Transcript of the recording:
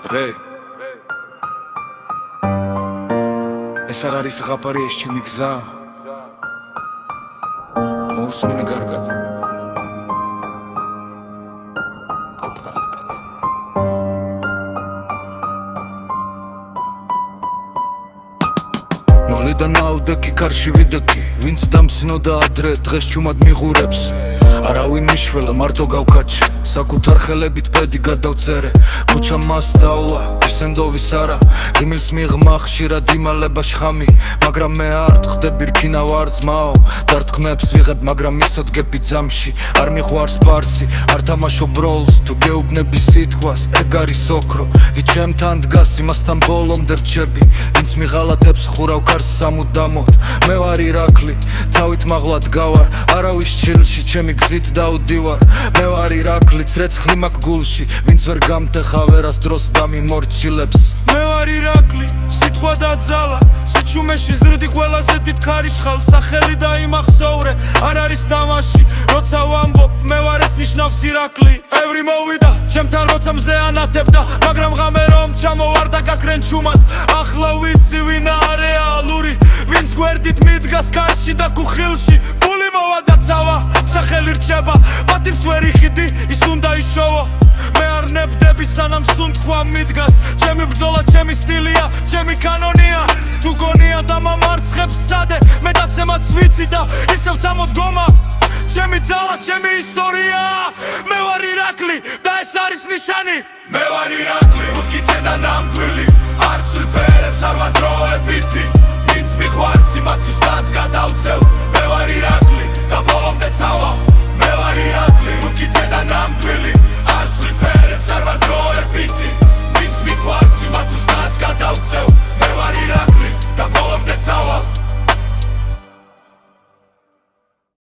Hey, ეს არ არის ზღაპარი, ეს ჩემი გზა. მოусმინე კარგად. ნოლიდან აუდექი კარში ვიდექი, ვინც დამცნოდა ადრე დღეს ჩუმად მიღურებს. არავინ მიშველა მარტო გავკაჩე, საკუთარ ხელებით ბედი გადავწერე. ქუჩა მასდავლა, ესენდოვის არა, ღიმილს მიღმა ხშირად იმალება შხამი. მაგრამ მე არ ტყდები რქინა ვარ ძმაო, დარტყმებს ვიღებ, მაგრამ ისოდგები ძამში. არ მიყვარს პარსი, არ თამაშობ როლს, თუ გეუბნები სიტყვას, ეგ არის ოქრო. ვით ჩემთან დგას, იმასთან ბოლომდე რჩები, ვინც მიღალატებს ხურავ კარს სამუდამოდ. მე ვარ ირაკლი, თავით მაღლად გავარ, არავის ჩილში, ჩემი გზით დავდივარ. მე ვარ ირაკლი, ცრეცხლი მაქვს გულში, ვინც ვერ გამტეხა ვერას დროს დამიმორჩილებს. მე ვარ ირაკლი, სიტყვა და ძალა, საჩუმეში ზრდი ყველაზე დიდ ქარიშხალ. სახელი დაიმახსოვრე, არ არის თამაში, როცა ვამბობ, მე ვარ ეს ნიშნავს ირაკლი. ევრი მოვიდა, ჩემთან როცა მზე ანათებდა, მაგრამ ღამე რომ ჩამოვარდა გაქრენ ჩუმად. ახლა ვიცი ვინაა რეალური, ვინც გვერდით მიდგას კარში და კუხილში. ფული მოვა და წავა, სახელი რჩება, პატივს ვერ იხიდი, ის უნდა იშოვო. მე არ ნებდები სანამ სუნთქვა მიდგას, ჩემი ბრძოლა, ჩემი სტილია, ჩემი კანონია. თუ გონია და მამარცხებს სცადე, მე დაცემაც ვიცი და ისევ წამოდგომა. ჩემი ძალა, ჩემი ისტორია. მე ვარ ირაკლი და ეს არის ნიშანი. მე ვარ ირაკლი, უთქიცე და